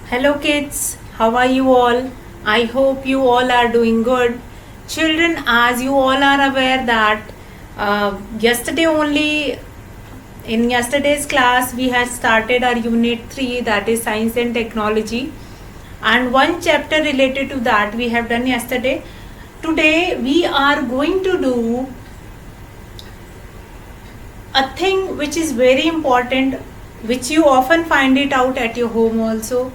Hello kids, how are you all? I hope you all are doing good. Children, as you all are aware that yesterday only in yesterday's class we had started our unit 3, that is science and technology, and one chapter related to that we have done yesterday. Today we are going to do a thing which is very important, which you often find it out at your home also,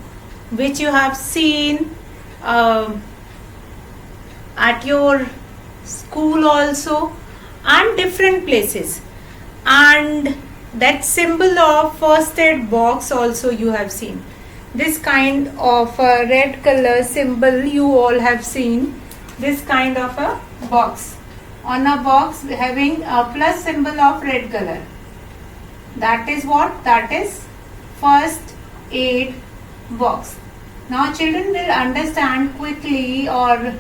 which you have seen at your school also and different places, and that symbol of first aid box also you have seen. This kind of a red color symbol you all have seen, this kind of a box, on a box having a plus symbol of red color. That is what? That is first aid box. Now children will understand quickly or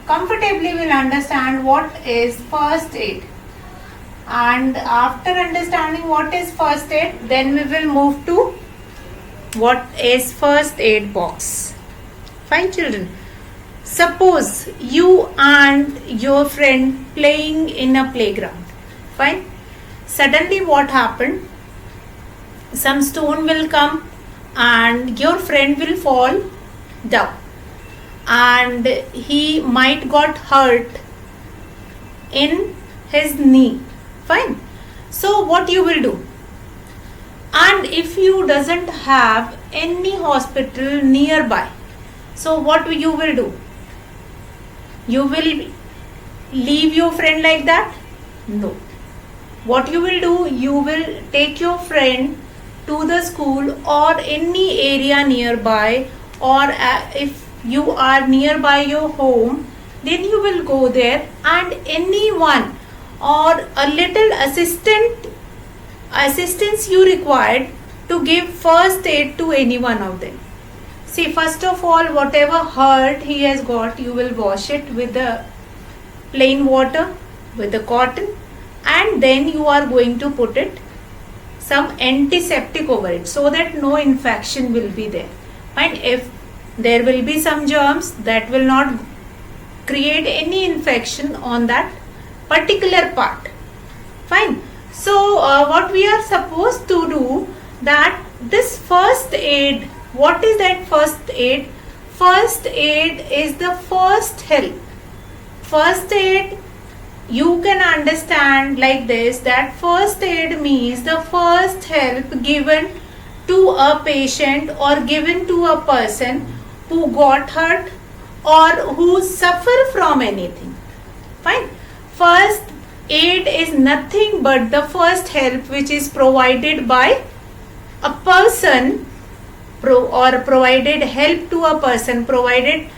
comfortably will understand what is first aid. And after understanding what is first aid, then we will move to what is first aid box. Fine children. Suppose you and your friend playing in a playground. Fine. Suddenly what happened? Some stone will come and your friend will fall down and he might got hurt in his knee. Fine. So what you will do? And if you doesn't have any hospital nearby, so what you will do? You will leave your friend like that? No. What you will do? You will take your friend to the school or any area nearby, or if you are nearby your home, then you will go there, and anyone or a little assistance you required to give first aid to any one of them. See, first of all, whatever hurt he has got, you will wash it with the plain water, with the cotton, and then you are going to put it some antiseptic over it so that no infection will be there. And if there will be some germs, that will not create any infection on that particular part. Fine. So what we are supposed to do, that this first aid, what is that first aid? First aid is the first help. First aid, you can understand like this, that first aid means the first help given to a patient or given to a person who got hurt or who suffer from anything. Fine. First aid is nothing but the first help which is provided by a person or provided help to a person, provided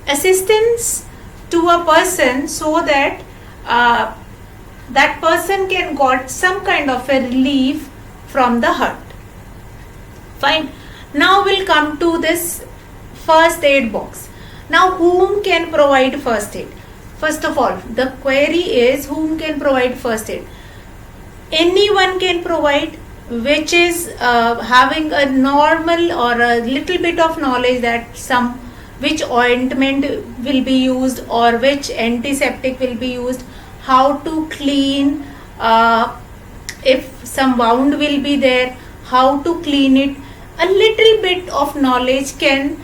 assistance to a person so that that person can got some kind of a relief from the hurt. Fine. Now we'll come to this first aid box. Now whom can provide first aid? First of all, the query is whom can provide first aid? Anyone can provide, which is having a normal or a little bit of knowledge that which ointment will be used or which antiseptic will be used, how to clean, if some wound will be there, how to clean it. A little bit of knowledge can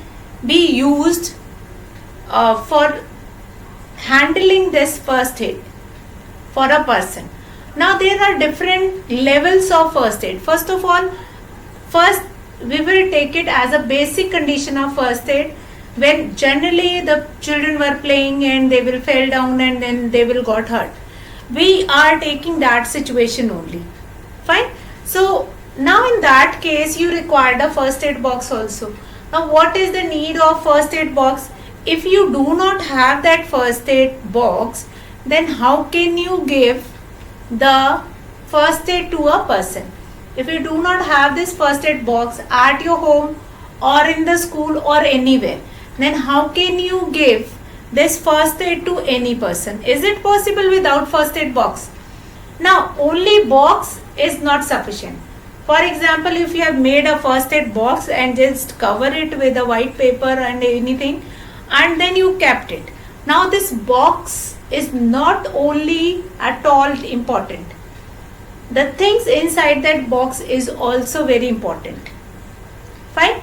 be used for handling this first aid for a person. Now there are different levels of first aid. First of all, first we will take it as a basic condition of first aid, when generally the children were playing and they will fall down and then they will got hurt. We are taking that situation only. Fine. So now in that case you required a first aid box also. Now what is the need of first aid box? If you do not have that first aid box, then how can you give the first aid to a person? If you do not have this first aid box at your home or in the school or anywhere, then how can you give this first aid to any person? Is it possible without first aid box? Now only box is not sufficient. For example, if you have made a first aid box and just cover it with a white paper and anything, and then you kept it. Now this box is not only at all important. The things inside that box is also very important. Fine.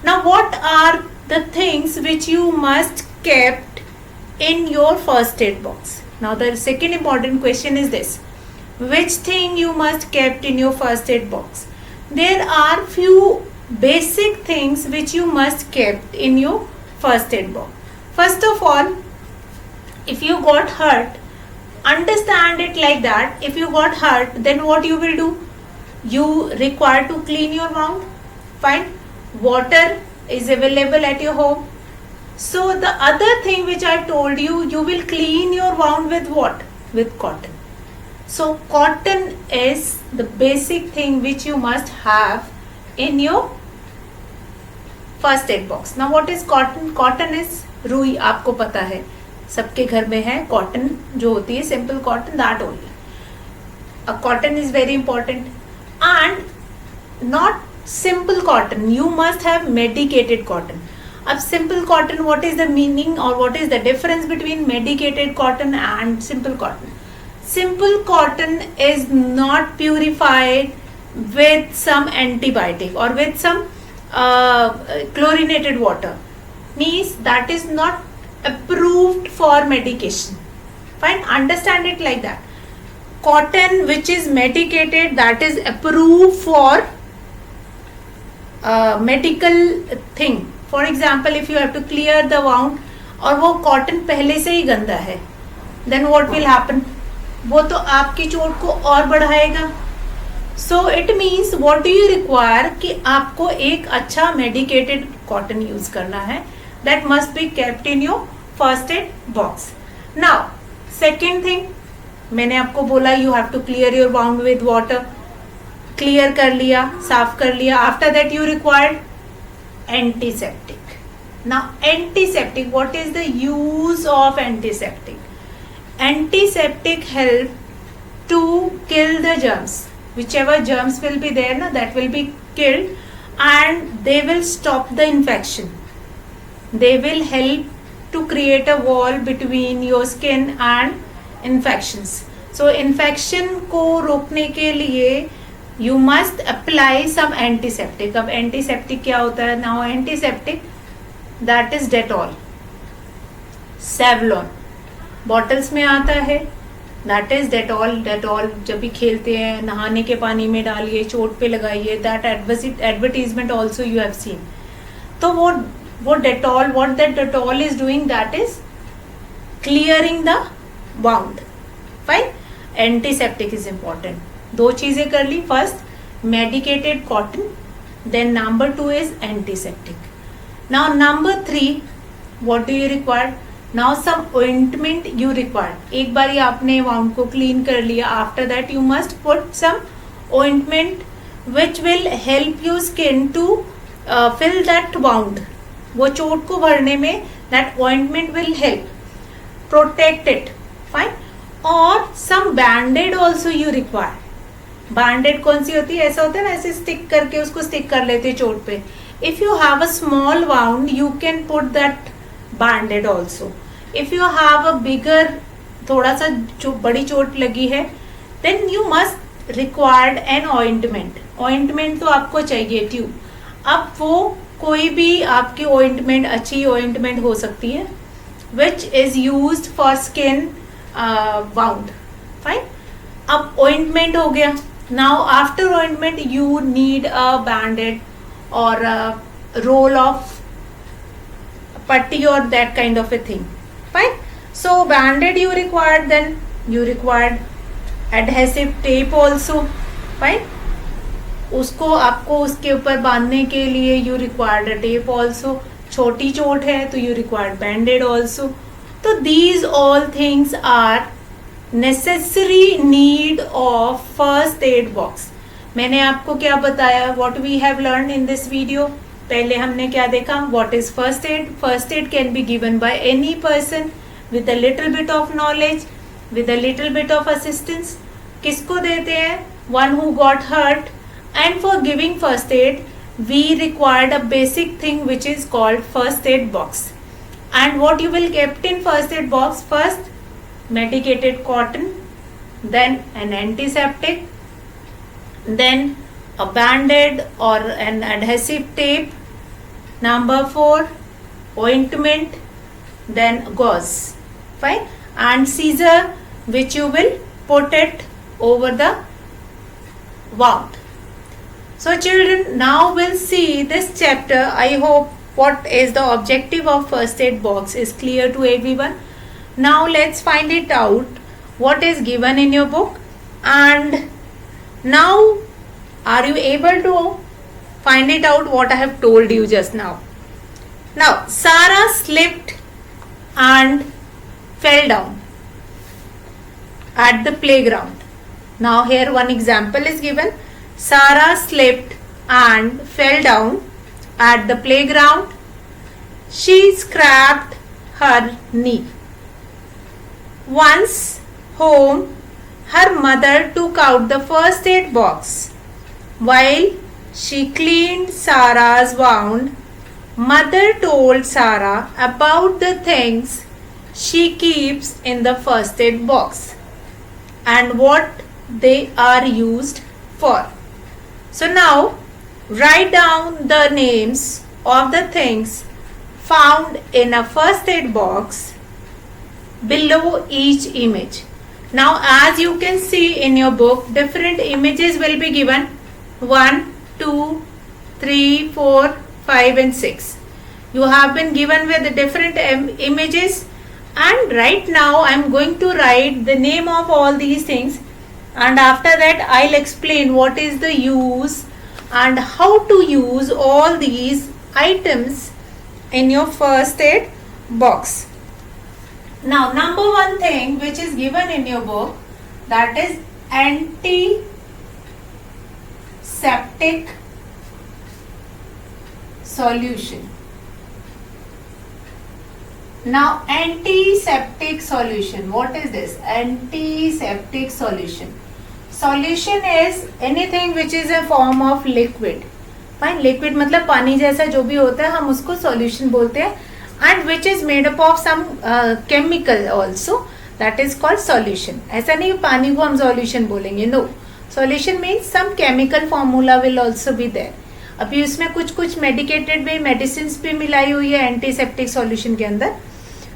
Now what are the things which you must kept in your first aid box? Now the second important question is this: which thing you must kept in your first aid box? There are few basic things which you must kept in your first aid box. First of all, if you got hurt, understand it like that. If you got hurt, then what you will do? You require to clean your wound. Fine. Water is available at your home. So the other thing which I told you, you will clean your wound with what? With cotton. So cotton is the basic thing which you must have in your first aid box. Now what is cotton? Cotton is रुई, आपको पता है सबके घर में है cotton जो होती है, simple cotton, that only. Cotton is very important and not simple cotton. You must have medicated cotton. अब simple cotton, what is the meaning or what is the difference between medicated cotton and simple cotton? Simple cotton is not purified with some antibiotic or with some chlorinated water. Means that is not approved for medication. Fine, understand it like that. Cotton which is medicated, that is approved for medical thing. For example, if you have to clear the wound और वो cotton पहले से ही गंदा है, then what will happen? वो तो आपकी चोट को और बढ़ाएगा. So it means what do you require कि आपको एक अच्छा मेडिकेटेड कॉटन यूज करना है. That must be kept in your first aid box. Now second thing, मैंने आपको बोला you have to clear your wound with water. Clear कर लिया, साफ कर लिया. After that you required antiseptic. Now antiseptic, what is the use of antiseptic? Antiseptic help to kill the germs. Whichever germs will be there, na, that will be killed and they will stop the infection. They will help to create a wall between your skin and infections. So infection को रोकने के लिए you must apply some antiseptic. अब antiseptic क्या होता है? Now antiseptic, that is Dettol, Savlon, bottles में आता है, that is Dettol. Dettol जब भी खेलते हैं नहाने के पानी में डालिए, चोट पे लगाइए. that advertisement also you have seen. तो वो Dettol, what that Dettol is doing, that is clearing the wound. Fine. Antiseptic is important. दो चीजें कर ली. First medicated cotton, then number 2 is antiseptic. Now number 3, what do you require? Now some ointment you require. एक बार ही आपने wound को clean कर लिया, after that you must put some ointment which will help you skin to fill that wound. वो चोट को भरने में that ointment will help protect it. Fine. और some bandaid also you require. Bandaid कौन सी होती है? ऐसा होता है ना, ऐसे स्टिक करके उसको स्टिक कर लेते हैं चोट पे. If you have a small wound you can put that bandaid also. If you have a bigger, थोड़ा सा जो बड़ी चोट लगी है, then you must required an ointment. Ointment तो आपको चाहिए, ट्यूब. अब वो कोई भी आपकी ऑइंटमेंट, अच्छी ऑइंटमेंट हो सकती है which is used for skin wound. Fine. अब ऑइंटमेंट हो गया. Now after ointment you need a bandage or a roll of putty or that kind of a thing. Fine. So bandage you required, then you required adhesive tape also. Fine. उसको आपको उसके ऊपर बांधने के लिए you required a tape also. छोटी चोट है तो you required bandage also. तो these all things are necessary need of first aid box. मैंने आपको क्या बताया? what we have learned in this video. पहले हमने क्या देखा? what is first aid? First aid can be given by any person with a little bit of knowledge, with a little bit of assistance. किसको देते हैं? one who got hurt And for giving first aid, we required a basic thing which is called first aid box. And what you will kept in first aid box? First, medicated cotton, then an antiseptic, then a band-aid or an adhesive tape, number 4, ointment, then gauze, fine, and scissor which you will put it over the wound. So children, now we'll see this chapter. I hope what is the objective of first aid box is clear to everyone. Now let's find it out what is given in your book. And now are you able to find it out what I have told you just now? Now Sarah slipped and fell down at the playground. Now here one example is given. Sarah slipped and fell down at the playground. She scraped her knee. Once home, her mother took out the first aid box. While she cleaned Sarah's wound, mother told Sarah about the things she keeps in the first aid box and what they are used for. So now write down the names of the things found in a first aid box below each image. Now as you can see in your book, different images will be given. 1, 2, 3, 4, 5 and 6. You have been given with different images, and right now I am going to write the name of all these things, and after that I'll explain what is the use and how to use all these items in your first aid box. Now number 1 thing which is given in your book, that is antiseptic solution. Now antiseptic solution, what is this? Antiseptic solution. Solution is anything which is a form of liquid. Fine, liquid मतलब पानी जैसा जो भी होता है हम उसको solution बोलते हैं, and which is made up of some chemical also, that is called solution. ऐसा नहीं पानी को हम solution बोलेंगे, no. Solution means some chemical formula will also be there. अभी उसमें कुछ medicated भी medicines भी मिलाई हुई है antiseptic solution के अंदर.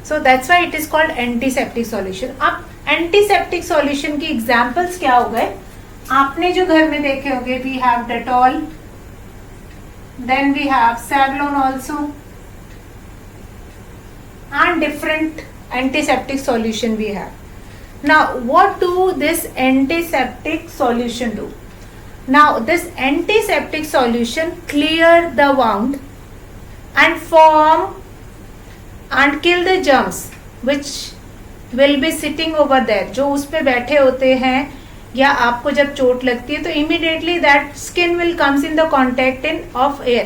So that's why it is called antiseptic solution. अब antiseptic solution की examples क्या हो गए? आपने जो घर में देखे होंगे, we have Dettol, then we have Savlon also, and different antiseptic solution we have. Now what do this antiseptic solution do? Now this antiseptic solution clear the wound and form and kill the germs which will be sitting over there, जो उस पे बैठे होते हैं, या आपको जब चोट लगती है तो immediately that skin will comes in the contact in of air.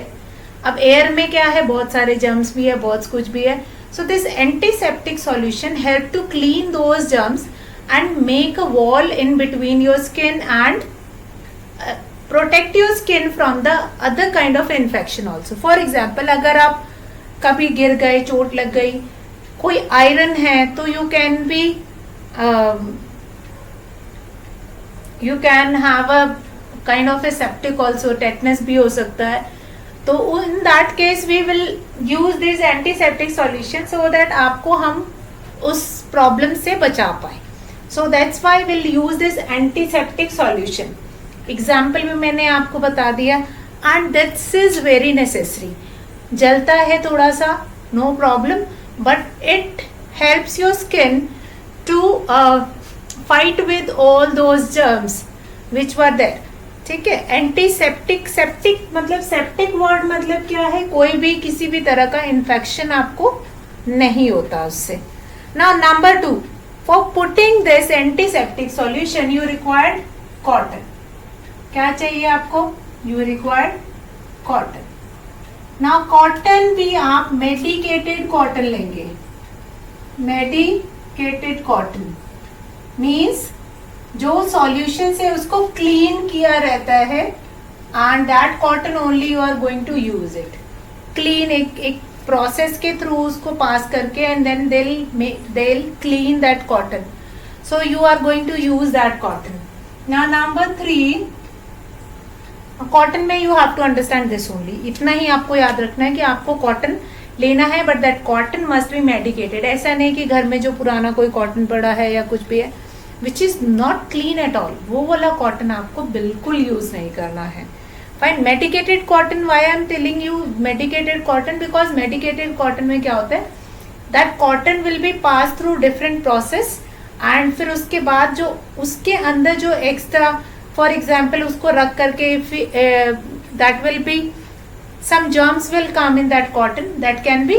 अब एयर में क्या है, बहुत सारे germs भी है, बहुत कुछ भी है. So this antiseptic solution help to clean those germs and make a wall in between your skin and protect your skin from the other kind of infection also. For example, अगर आप कभी गिर गए, चोट लग गई, कोई आयरन है तो you can be you can have a kind of a septic also, tetanus भी हो सकता है. तो in that case we will use this antiseptic solution so that आपको हम उस प्रॉब्लम से बचा पाए. So that's why will use this antiseptic solution. Example में मैंने आपको बता दिया, and this is very necessary. जलता है थोड़ा सा, no problem, but it helps your skin to fight with all those germs which were there. ठीक है. एंटीसेप्टिक, सेप्टिक मतलब सेप्टिक वर्ड मतलब क्या है, कोई भी किसी भी तरह का इन्फेक्शन आपको नहीं होता उससे. Now number 2, for putting this antiseptic solution you required cotton. क्या चाहिए आपको? You required cotton. Now cotton भी आप मेडिकेटेड कॉटन लेंगे. मेडिकेटेड कॉटन मीन्स जो सॉल्यूशन से उसको क्लीन किया रहता है and that cotton only you are going to use it. Clean एक process के through उसको pass करके and then they'll clean that cotton. So you are going to use that cotton. Now number 3, cotton में you have to understand this only. इतना ही आपको याद रखना है कि आपको कॉटन लेना है, but that cotton must be medicated. ऐसा नहीं कि घर में जो पुराना कोई कॉटन पड़ा है या कुछ भी है which is not clean at all, वो वाला कॉटन आपको बिल्कुल यूज नहीं करना है. Fine. Medicated cotton, why I am telling you medicated cotton, because medicated cotton में क्या होता है, that cotton will be pass through different process and फिर उसके बाद जो उसके अंदर जो एक्स्ट्रा, फॉर एग्जाम्पल उसको रख करके that will be some germs will come in that cotton that can be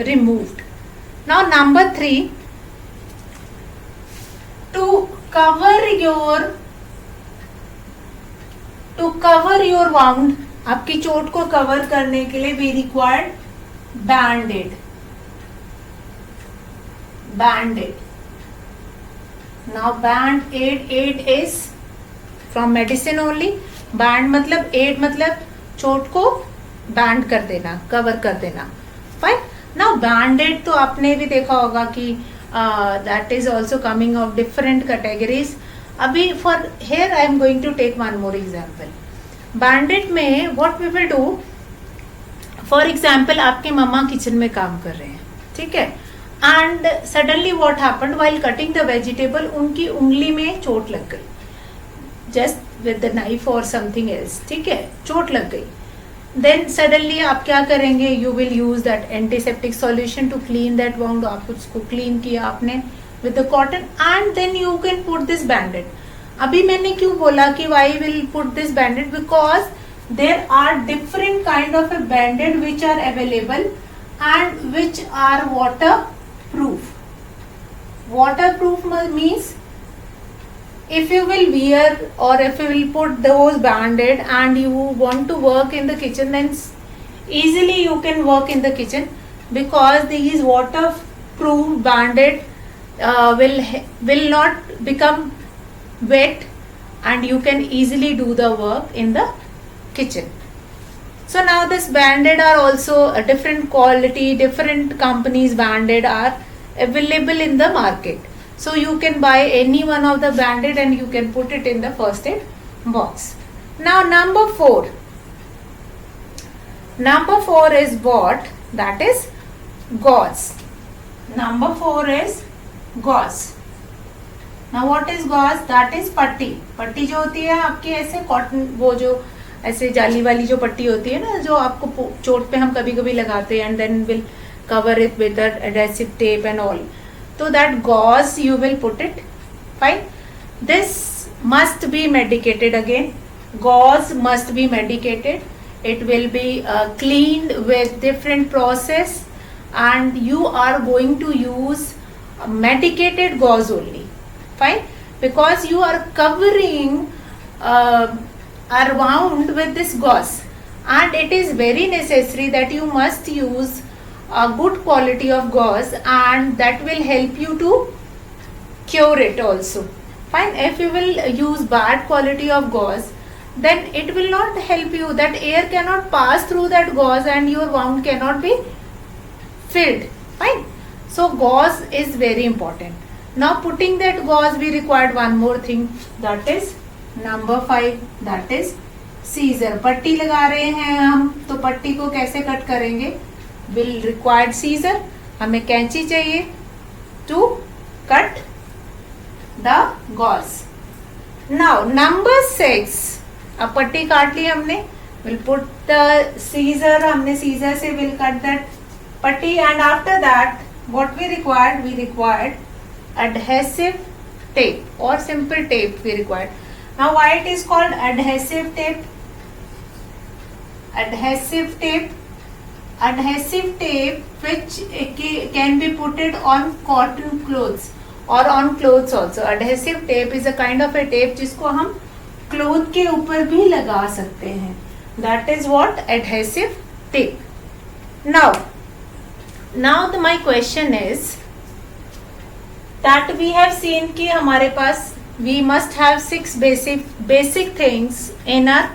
removed. Now number 3, to cover your wound, आपकी चोट को कवर करने के लिए we required band-aid. Now band-aid is from medicine only. band मतलब aid मतलब चोट को बैंड कर देना, कवर कर देना. फाइन. नाउ बैंडेड तो आपने भी देखा होगा कि that is also coming of different categories. अभी for here I am going to take one more example. Bandaid में what we will do, for example आपके मम्मा किचन में काम कर रहे हैं, ठीक है, and suddenly what happened while cutting the vegetable, उनकी उंगली में चोट लग गई, जस्ट विद द नाइफ और समथिंग एल्स, ठीक है, चोट लग गई. देन सडनली आप क्या करेंगे, you will use that antiseptic solution to clean that wound. आप उसको क्लीन किया आपने with the cotton and then you can put this bandaid. अभी मैंने क्यों बोला कि why will put this bandaid, because there are different kind of a bandaid which are available and which are waterproof. Waterproof means if you will wear or if you will put those band-aid and you want to work in the kitchen, then easily you can work in the kitchen, because these waterproof band-aid will not become wet and you can easily do the work in the kitchen. So now this band-aid are also a different quality, different companies band-aid are available in the market. So you can buy any one of the band-aid and you can put it in the first aid box. Now number 4. Number 4 is what? That is gauze. Number 4 is gauze. Now what is gauze? That is पट्टी. पट्टी जो होती है आपकी ऐसे cotton, वो जो ऐसे जाली वाली जो पट्टी होती है ना, जो आपको चोट पे हम कभी कभी लगाते हैं and then will cover it with that adhesive tape and all. So that gauze you will put it. Fine. This must be medicated again. Gauze must be medicated. It will be cleaned with different process and you are going to use medicated gauze only. Fine. Because you are covering our wound with this gauze and it is very necessary that you must use a good quality of gauze and that will help you to cure it also. Fine. If you will use bad quality of gauze, then it will not help you. That air cannot pass through that gauze and your wound cannot be filled. Fine. So gauze is very important. Now putting that gauze, we required one more thing, that is number 5, that is scissor. पट्टी लगा रहे हैं हम, तो पट्टी को कैसे cut करेंगे, विल रिक्वायर्ड सीजर. हमें कैंची चाहिए to cut the gauze. Now number 6, अब पट्टी काट ली हमने, विल पुट द सीजर, हमने सीजर से विल कट दैट पट्टी and after that what we required adhesive tape or simple tape we required. Now why it is called adhesive tape? Adhesive tape which can be put it on cotton clothes or on clothes also. Adhesive tape is a kind of a tape जिसको हम cloth के ऊपर भी लगा सकते हैं. That is what adhesive tape. Now my question is that we have seen कि हमारे पास we must have 6 basic things in our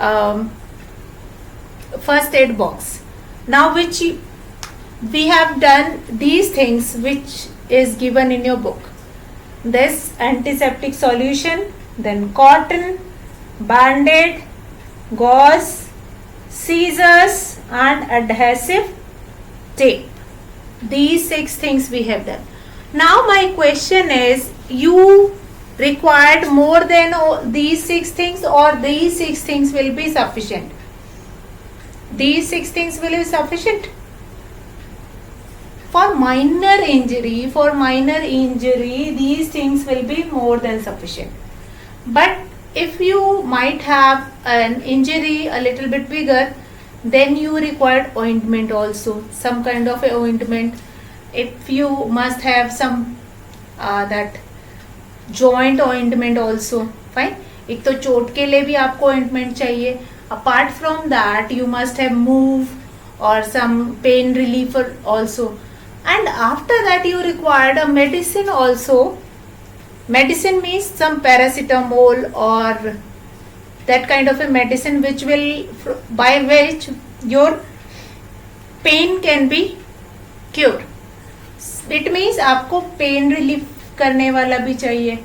um, first aid box. Now which we have done these things which is given in your book. This antiseptic solution, then cotton, band-aid, gauze, scissors and adhesive tape. These 6 things we have done. Now my question is, you required more than these 6 things, or these 6 things will be sufficient? These 6 things will be sufficient? For minor injury, these things will be more than sufficient. But if you might have an injury a little bit bigger, then you require ointment also, some kind of a ointment. If you must have some that joint ointment also, fine. एक तो चोट के लिए भी आपको ointment चाहिए. Apart from that, you must have move or some pain reliever also. And after that, you required a medicine also. Medicine means some paracetamol or that kind of a medicine which will, by which your pain can be cured. It means आपको pain relief करने वाला भी चाहिए,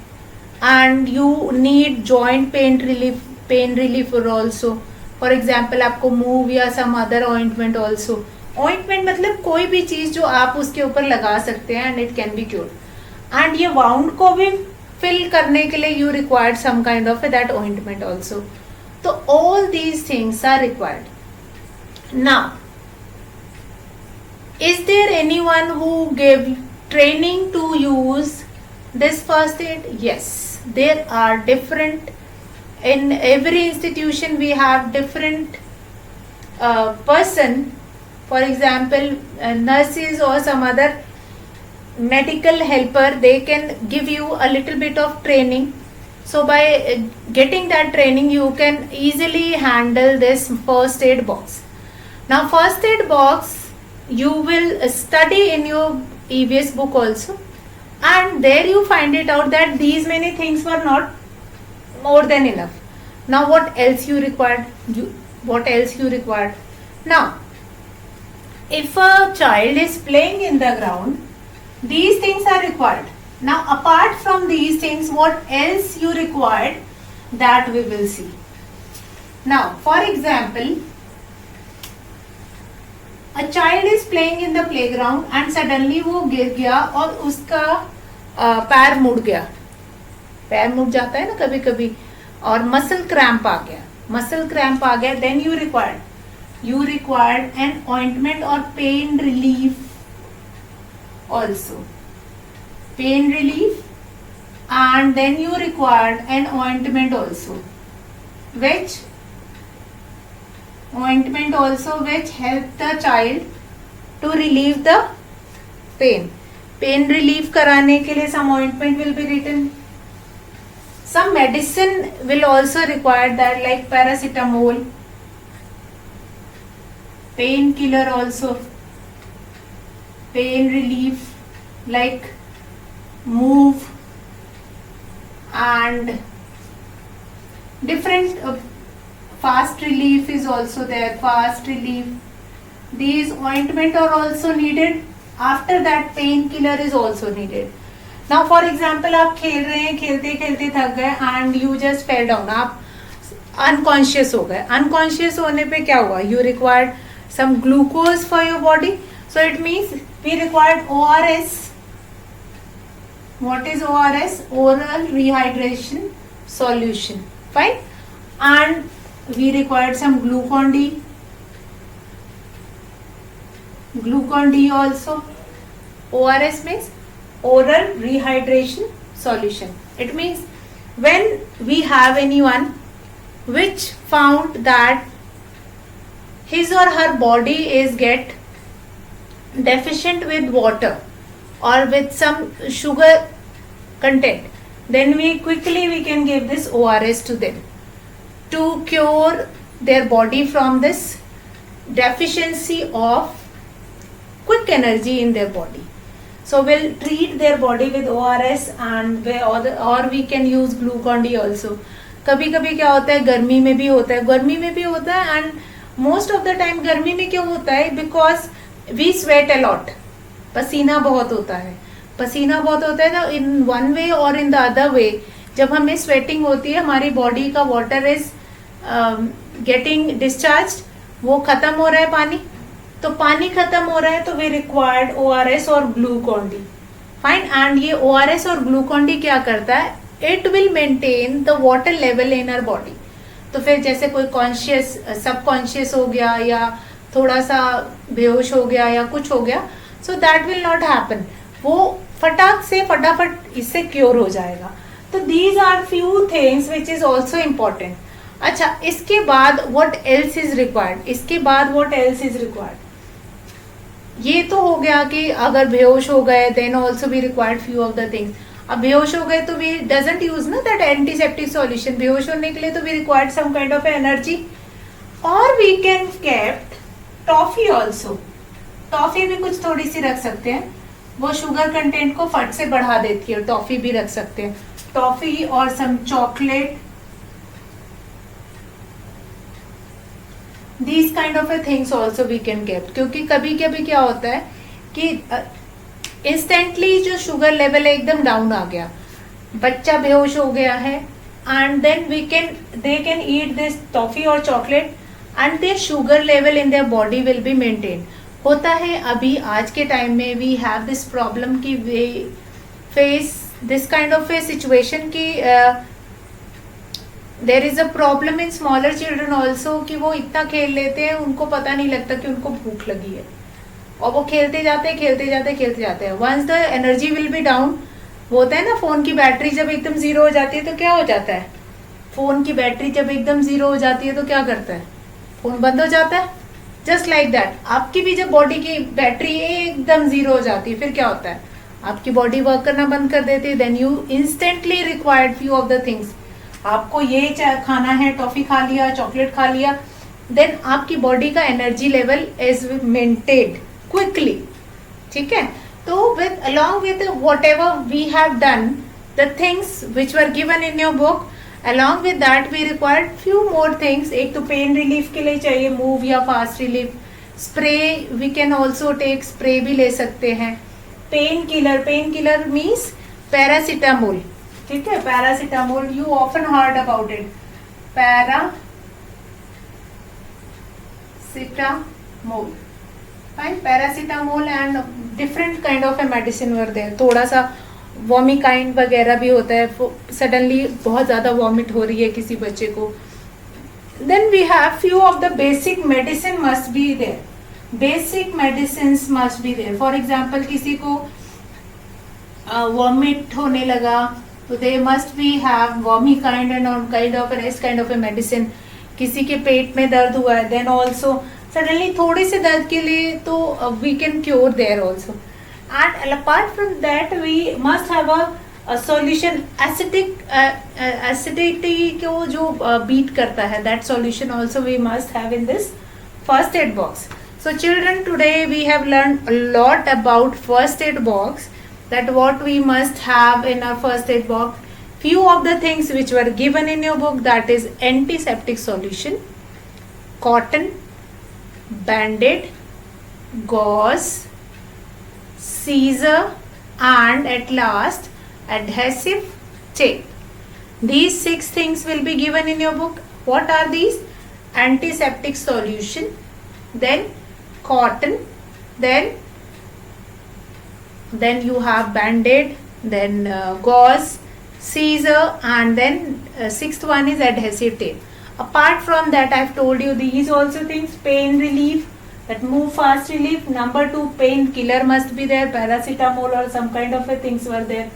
and you need joint pain reliever also. For example, आपको move या some other ointment also. Ointment मतलब कोई भी चीज जो आप उसके ऊपर लगा सकते हैं and it can be cured. And ये wound को भी fill करने के लिए you required some kind of that ointment also. So all these things are required. Now, is there anyone who gave training to use this first aid? Yes, there are different. In every institution we have different person. For example, nurses or some other medical helper, they can give you a little bit of training. So by getting that training, you can easily handle this first aid box. Now first aid box you will study in your EVS book also, and there you find it out that these many things were not more than enough. Now what else you required? Now if a child is playing in the ground, these things are required. Now apart from these things, what else you required, that we will see. Now for example, a child is playing in the playground and suddenly वो गिर गया और उसका पैर मुड़ गया. पैर मुड़ जाता है ना कभी कभी, और मसल क्रैम्प आ गया. Then you required an ointment or pain relief also. Pain relief, and then you required an ointment also, which helped the child to relieve the pain. Pain relief कराने के लिए some ointment will be written. Some medicine will also require that, like paracetamol, painkiller also, pain relief like move, and different fast relief is also there. Fast relief. These ointment are also needed. After that, painkiller is also needed. Now for example, आप खेल रहे हैं, खेलते थक गए and you just fell down. आप unconscious हो गए. Unconscious होने पे क्या हुआ? You required some glucose for your body. So it means we required ORS. What is ORS? Oral rehydration solution. Fine. And we required some Glucon-D. Glucon-D also. ORS means oral rehydration solution. It means when we have anyone which found that his or her body is get deficient with water or with some sugar content, then we can give this ORS to them to cure their body from this deficiency of quick energy in their body. So we'll treat their body with ORS, and or we can use Glucon-D also. कभी कभी क्या होता है गर्मी में भी होता है, गर्मी में भी होता है, and most of the time गर्मी में क्यों होता है, बिकॉज वी स्वेट अलॉट, पसीना बहुत होता है, पसीना बहुत होता है ना, इन वन वे और इन द अदर वे जब हमें स्वेटिंग होती है हमारी बॉडी का वाटर इज गेटिंग डिस्चार्ज, वो खत्म हो रहा है पानी, तो पानी खत्म हो रहा है तो वी रिक्वायर्ड ORS और ग्लूकॉन डी, फाइन। एंड ये ORS और ग्लूकॉन डी क्या करता है, it will maintain the water level in our body. तो फिर जैसे कोई कॉन्शियस सबकॉन्शियस हो गया या थोड़ा सा बेहोश हो गया या कुछ हो गया, so that will not happen, वो फटाक से फटाफट इससे क्योर हो जाएगा। तो these are few things which is also important. अच्छा, इसके बाद व्हाट एल्स इज रिक्वायर्ड, इसके बाद व्हाट एल्स इज रिक्वायर्ड, ये तो हो गया कि अगर बेहोश हो गए then also we required few of the things. अब बेहोश हो गए तो वी डजंट यूज ना दैट एंटीसेप्टिक सॉल्यूशन, बेहोश होने के लिए तो we required some kind of energy, और we can kept toffee also, toffee भी कुछ थोड़ी सी रख सकते हैं, वो शुगर कंटेंट को फट से बढ़ा देती है, टॉफी भी रख सकते हैं, टॉफी और some chocolate, these kind of a things also we can get। क्योंकि कभी कभी क्या होता है कि इंस्टेंटली जो शुगर लेवल है एकदम डाउन आ गया, बच्चा बेहोश हो गया है, and then they can eat this toffee और chocolate and their sugar level in their body will be maintain. होता है अभी आज के टाइम में वी हैव दिस प्रॉब्लम की वे face this kind of a situation की there is a problem in smaller children also, कि वो इतना खेल लेते हैं उनको पता नहीं लगता कि उनको भूख लगी है, और वो खेलते जाते हैं। Once the energy will be down, होता है ना फोन की बैटरी जब एकदम जीरो हो जाती है तो क्या हो जाता है, फोन की बैटरी जब एकदम जीरो हो जाती है तो क्या करता है, फोन बंद हो जाता है। जस्ट लाइक दैट आपकी भी जब बॉडी की बैटरी एकदम जीरो हो जाती है फिर क्या होता है, आपकी बॉडी वर्क करना बंद कर देती है, then you instantly required few of the things. आपको ये खाना है, टॉफी खा लिया, चॉकलेट खा लिया, देन आपकी बॉडी का energy level is maintained quickly, ठीक है। तो with along with whatever we have done, the things which were given in your book, along with that we required few more things। एक तो pain relief के लिए चाहिए Moov या fast relief, spray we can also take, spray भी ले सकते हैं। पेन किलर मीन्स पैरासिटामोल, ठीक है, paracetamol you often heard about it, paracetamol, fine, paracetamol and different kind of a medicine were there. थोड़ा सा वॉमिकाइन वगैरह भी होता है, सडनली बहुत ज्यादा वॉमिट हो रही है किसी बच्चे को, then we have few of the basic medicine must be there, basic medicine must be there. For example किसी को वॉमिट होने लगा तो they must be have Vomikind and kind of इस काइंड ऑफ ए मेडिसिन। किसी के पेट में दर्द हुआ है देन ऑल्सो सडनली थोड़े से दर्द के लिए तो we can cure there also. And apart from that we must have a solution, acidity को जो बीट करता है, that solution also we must have in this first aid box. So children, today we have learned a lot about first aid box, that what we must have in our first aid box. Few of the things which were given in your book, that is antiseptic solution, cotton, band-aid, gauze, scissor, and at last adhesive tape. These 6 things will be given in your book. What are these? Antiseptic solution, then cotton, then you have band-aid, then gauze, scissor, and then 6th one is adhesive tape. Apart from that, I've told you these also things, pain relief, that move fast relief. Number 2, pain killer must be there, paracetamol or some kind of a things were there.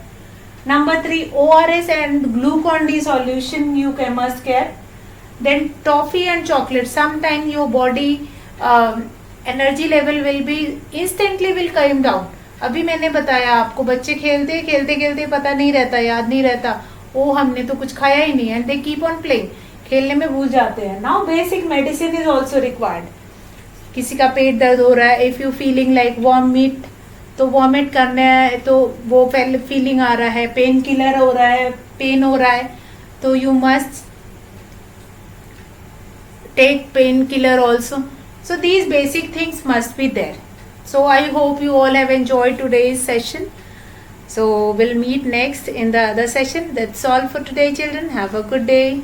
Number 3, ORS and glucon D solution you must get. Then toffee and chocolate, sometime your body energy level will be instantly will come down. अभी मैंने बताया आपको, बच्चे खेलते पता नहीं रहता, याद नहीं रहता, ओ हमने तो कुछ खाया ही नहीं है, दे कीप ऑन प्लेइंग, खेलने में भूल जाते हैं। Now basic medicine is also required. किसी का पेट दर्द हो रहा है, if you feeling like vomit, तो वॉमिट करना है तो वो फीलिंग आ रहा है, पेन किलर हो रहा है, पेन हो रहा है, तो you must take painkiller also. So these basic things must be there. So I hope you all have enjoyed today's session. So we'll meet next in the other session. That's all for today, children. Have a good day.